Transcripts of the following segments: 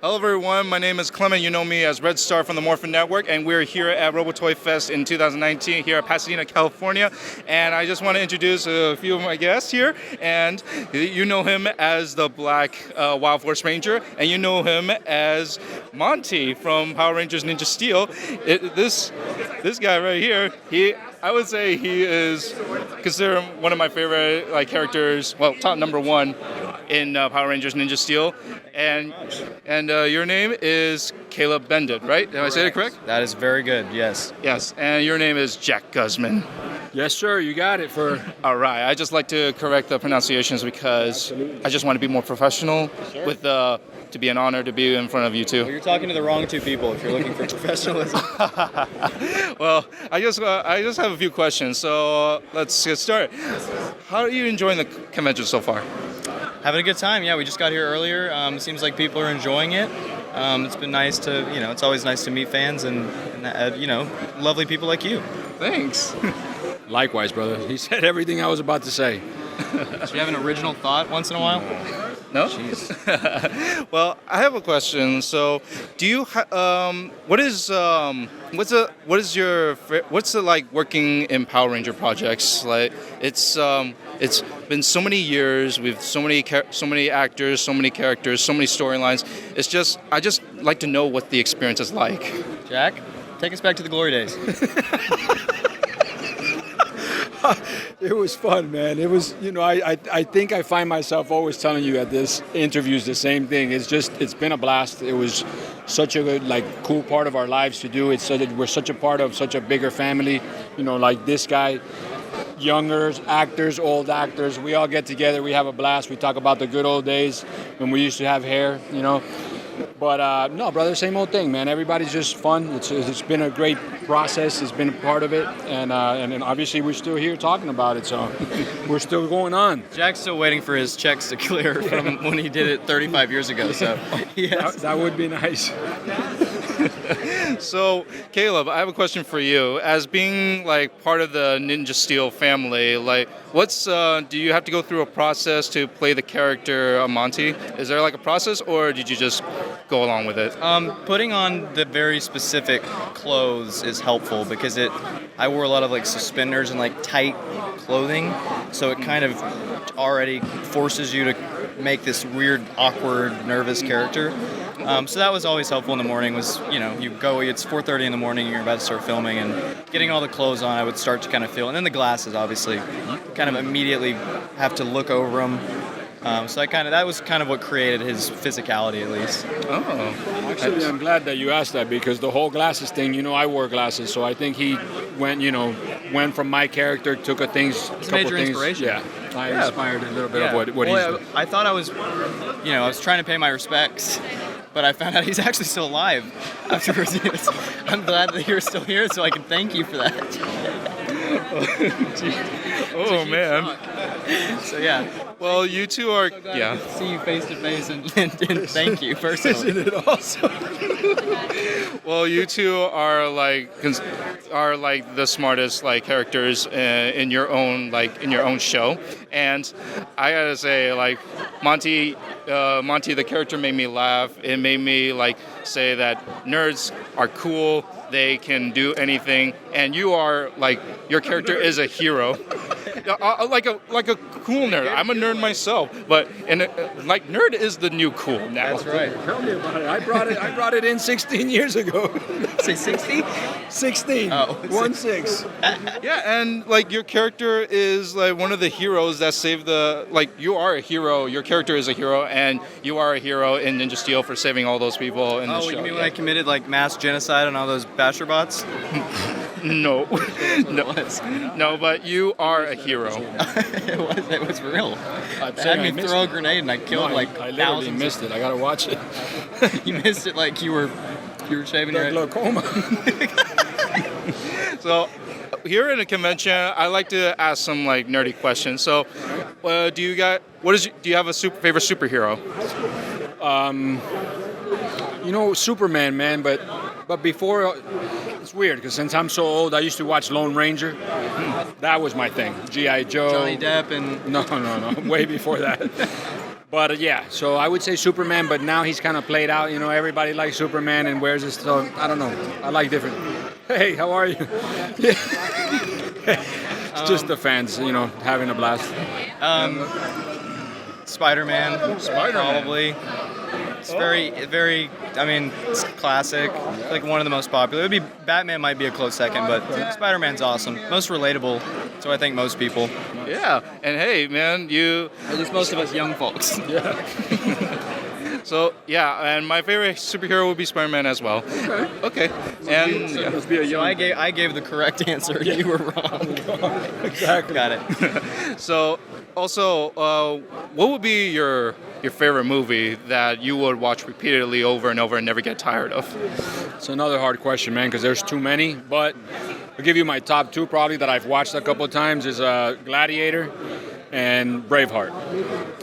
Hello everyone, my name is Clement. You know me as Red Star from the Morphin Network, and we're here at Robo Toy Fest in 2019 here at Pasadena, California. And I just want to introduce a few of my guests here. And you know him as the Black Wild Force Ranger, and you know him as Monty from Power Rangers Ninja Steel. This guy right here, I would say he is considered one of my favorite characters. Well, top number one in Power Rangers Ninja Steel. And your name is Caleb Bendit, right? Did I say it correct? That is very good, yes. Yes, and your name is Jack Guzman. Yes, sir, you got it. All right, I just like to correct the pronunciations because I just want to be more professional to be an honor to be in front of you two. Well, you're talking to the wrong two people if you're looking for professionalism. Well, I just have a few questions, so let's get started. How are you enjoying the convention so far? Having a good time, yeah. We just got here earlier. It seems like people are enjoying it. It's been nice to, it's always nice to meet fans and lovely people like you. Thanks. Likewise, brother. He said everything I was about to say. Do you have an original thought once in a while? No? Jeez. Well, I have a question. So, do you what's it like working in Power Ranger projects? Like it's been so many years with so many actors, so many characters, so many storylines. I just like to know what the experience is like. Jack, take us back to the glory days. It was fun, man. It was, I think I find myself always telling you at this interviews the same thing. It's been a blast. It was such a good, cool part of our lives to do. It's so that we're such a part of such a bigger family. Like this guy, younger actors, old actors. We all get together. We have a blast. We talk about the good old days when we used to have hair, But no, brother, same old thing, man. Everybody's just fun. It's been a great process. It's been a part of it, and obviously we're still here talking about it. So we're still going on. Jack's still waiting for his checks to clear from when he did it 35 years ago. So yes. that would be nice. So, Caleb, I have a question for you. As being part of the Ninja Steel family, do you have to go through a process to play the character Monty? Is there a process, or did you just go along with it? Putting on the very specific clothes is helpful because I wore a lot of suspenders and tight clothing, so it kind of already forces you to make this weird, awkward, nervous character. So that was always helpful in the morning was, you go, it's 4:30 in the morning, and you're about to start filming, and getting all the clothes on, I would start to kind of feel, and then the glasses, obviously, kind of immediately have to look over them. So that was kind of what created his physicality, at least. Oh. Actually, I'm glad that you asked that because the whole glasses thing, I wore glasses, so I think he went from my character, took a couple things. Inspiration. Yeah, I inspired a little bit of what he's doing. I thought I was, I was trying to pay my respects, but I found out he's actually still alive afterwards. I'm glad that you're still here, so I can thank you for that. Oh man. So yeah. Well, you two are See you face to face and thank you personally. Isn't it awesome? Well, you two are the smartest characters in your own show, and I gotta say Monty the character made me laugh. It made me say that nerds are cool. They can do anything, and you are your character is a hero. Like a cool nerd. I'm a nerd myself, but nerd is the new cool now. That's right. Tell me about it. I brought it in 16 years ago. Say 60? 16. Oh, 1-6. Yeah, and your character is one of the heroes that saved the you are a hero. Your character is a hero, and you are a hero in Ninja Steel for saving all those people in the show. Oh, you mean when I committed mass genocide on all those basher bots? No, no, but you are a hero. It was real. They had me throw a grenade and I killed I literally thousands. missed it. I gotta watch it. You missed it you were shaving your head. Glaucoma. So, here in a convention, I like to ask some nerdy questions. So, do you have a favorite superhero? Superman, man, but before, it's weird because since I'm so old, I used to watch Lone Ranger. That was my thing. G.I. Joe. Johnny Depp and... No, way before that. But yeah, so I would say Superman, but now he's kind of played out. You know, everybody likes Superman and wears it. So I don't know. I like different. Hey, how are you? It's just the fans, you know, having a blast. Spider-Man, probably. It's very. I mean, it's classic. Like one of the most popular. It would be Batman. Might be a close second, but Spider-Man's awesome. Most relatable. So I think most people. Yeah, and hey, man, At least most of us young folks. So yeah, and my favorite superhero would be Spider-Man as well. Okay. And yeah. Must be a So young. I gave the correct answer. You were wrong. Exactly. Got it. So also, what would be your favorite movie that you would watch repeatedly over and over and never get tired of? It's another hard question, man, because there's too many. But I'll give you my top two probably that I've watched a couple of times is Gladiator and Braveheart.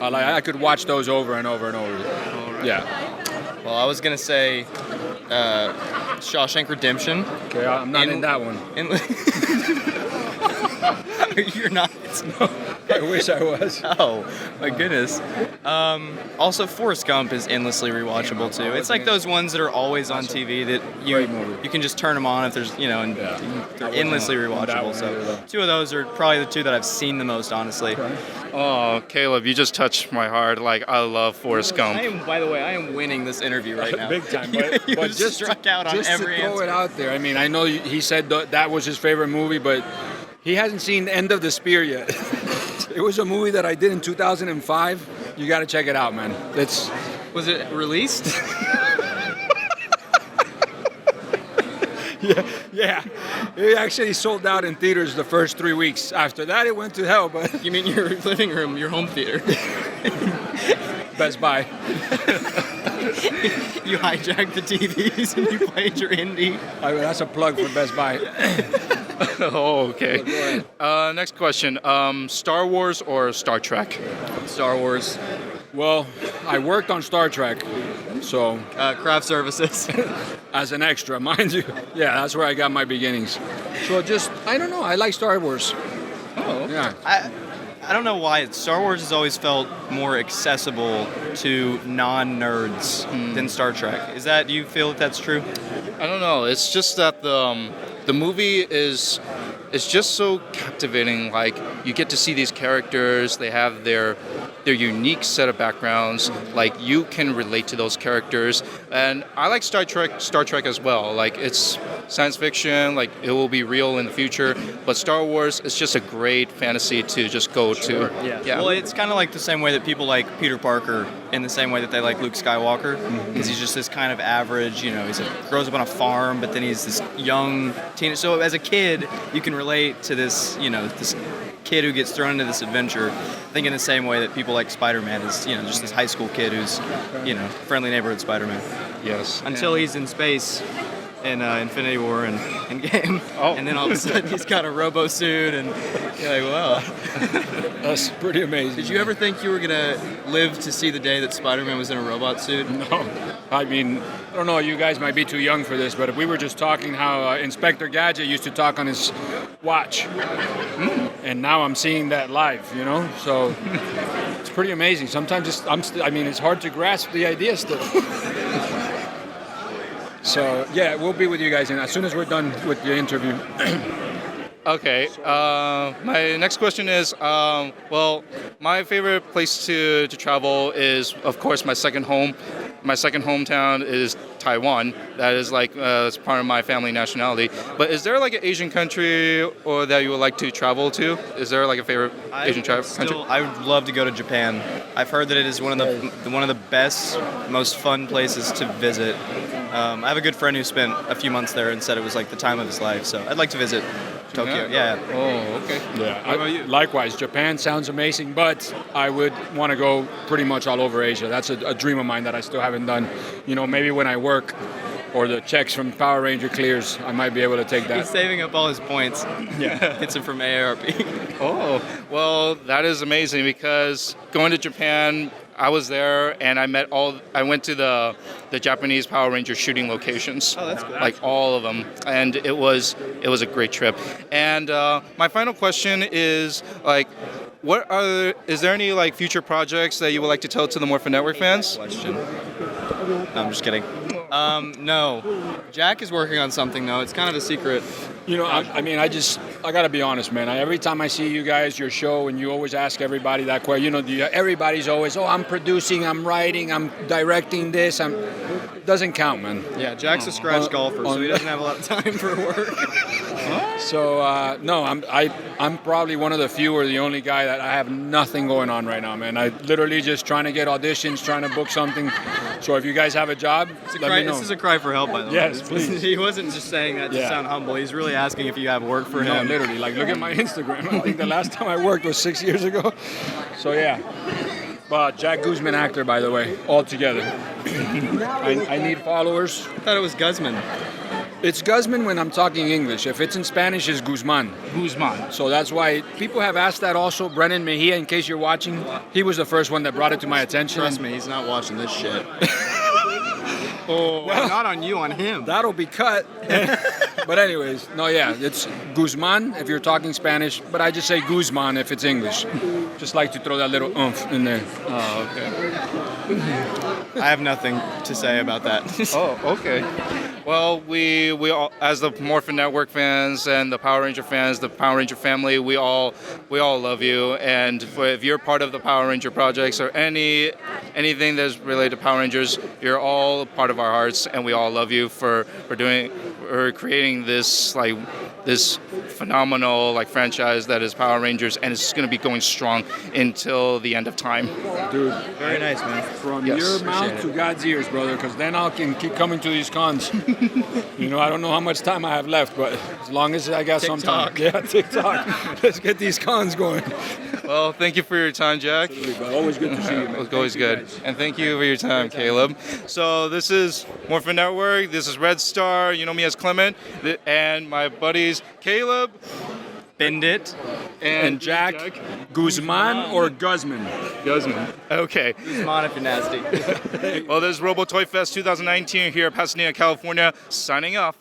I could watch those over and over and over. Yeah. Well, I was gonna say Shawshank Redemption. Okay, I'm not in that one. You're not. I wish I was. Oh my goodness. Also, Forrest Gump is endlessly rewatchable too. It's like those ones that are always on TV that you can just turn them on if there's and they're endlessly rewatchable. So two of those are probably the two that I've seen the most, honestly. Oh, Caleb, you just touched my heart. Like, I love Forrest Gump. By the way, I am winning this interview right now. Big time. You But just struck out on just every to throw answer. it out there. I mean, I know he said that was his favorite movie, but he hasn't seen End of the Spear yet. It was a movie that I did in 2005. You got to check it out, man. Was it released? Yeah. It actually sold out in theaters the first 3 weeks. After that, it went to hell, but You mean your living room, your home theater? Best Buy. You hijacked the TVs and you played your indie. That's a plug for Best Buy. Oh, okay. Next question. Star Wars or Star Trek? Star Wars. Well, I worked on Star Trek, so Craft services. as an extra, mind you. Yeah, that's where I got my beginnings. So I don't know, I like Star Wars. Oh. Yeah. I don't know why Star Wars has always felt more accessible to non-nerds than Star Trek. Do you feel that that's true? I don't know. It's just that the movie is just so captivating. Like, you get to see these characters. They have their unique set of backgrounds. Like, you can relate to those characters. And I like Star Trek as well. Like, it's science fiction. Like, it will be real in the future. But Star Wars is just a great fantasy to just go to. Yeah. Well, it's kind of like the same way that people like Peter Parker in the same way that they like Luke Skywalker, because he's just this kind of average, he grows up on a farm, but then he's this young teenager. So as a kid, you can relate to this, this kid who gets thrown into this adventure. I think in the same way that people like Spider-Man is, just this high school kid who's, friendly neighborhood Spider-Man. Yes. Until he's in space in Infinity War and Endgame. Oh. And then all of a sudden he's got a robo suit and you're like, wow. That's pretty amazing. Did you ever think you were going to live to see the day that Spider-Man was in a robot suit? No. I mean, I don't know, you guys might be too young for this, but we were just talking how Inspector Gadget used to talk on his watch. And now I'm seeing that live, So it's pretty amazing. Sometimes it's hard to grasp the idea still. So, yeah, we'll be with you guys as soon as we're done with the interview. Okay. My next question is, my favorite place to travel is, of course, my second home. My second hometown is Taiwan. That is it's part of my family nationality. But is there like an Asian country or that you would like to travel to? Is there like a favorite Asian country? I would love to go to Japan. I've heard that it is one of the best, most fun places to visit. I have a good friend who spent a few months there and said it was like the time of his life. So I'd like to visit Tokyo. Yeah. Oh, okay. Yeah. What about you? Likewise, Japan sounds amazing, but I would want to go pretty much all over Asia. That's a dream of mine that I still haven't done. Maybe when I work or the checks from Power Ranger clears, I might be able to take that. He's saving up all his points. Yeah. Gets it from AARP. Oh, well, that is amazing because going to Japan, I was there and I went to the Japanese Power Ranger shooting locations. Oh, that's cool. Like all of them. And it was a great trip. And my final question is, Is there any like future projects that you would like to tell to the Morphin Network fans? Question. No, I'm just kidding. No. Jack is working on something though. It's kind of a secret. You know, I mean, I gotta be honest, man. Every time I see you guys, your show, and you always ask everybody that question. You know, everybody's always, oh, I'm producing, I'm writing, I'm directing this. Doesn't count, man. Yeah, Jack's a scratch golfer, so he doesn't have a lot of time for work. So no, I'm probably one of the few or the only guy that I have nothing going on right now, man. I literally just trying to get auditions, trying to book something. So if you guys have a job, let me know. This is a cry for help, by the way. Yes, please. He wasn't just saying that to sound humble. He's really asking if you have work for No, him. literally. Like, look at my Instagram. I think the last time I worked was 6 years ago. So yeah. But Jack Guzman actor, by the way, all together. I need followers. I thought it was Guzman. It's Guzman when I'm talking English. If it's in Spanish, it's Guzman. Guzman. So that's why people have asked that also. Brennan Mejia, in case you're watching, he was the first one that brought it to my attention. Trust me, he's not watching this shit. Oh, well, not on you, on him. That'll be cut. But anyways, no, yeah, it's Guzman if you're talking Spanish, but I just say Guzman if it's English. Just like to throw that little oomph in there. Oh, okay. I have nothing to say about that. Oh, okay. Well, we all, as the Morphin Network fans and the Power Ranger fans, the Power Ranger family, we all love you. And if you're part of the Power Ranger projects or anything that's related to Power Rangers, you're all part of our hearts, and we all love you for creating this phenomenal franchise that is Power Rangers, and it's going to be going strong until the end of time. Dude, very nice, man. From your mouth to God's ears, brother, because then I can keep coming to these cons. You know, I don't know how much time I have left, but as long as I got some time. Yeah, TikTok. Let's get these cons going. Well, thank you for your time, Jack. Always good to see you, man. It was always good. And thank you for your time, Caleb. So this is Morphin Network. This is Red Star. You know me as Clement. And my buddies, Caleb, Bendit, and Jack. Guzman or Guzman? Guzman. Okay. Guzman if you're nasty. Well, this is Robo Toy Fest 2019 here at Pasadena, California. Signing off.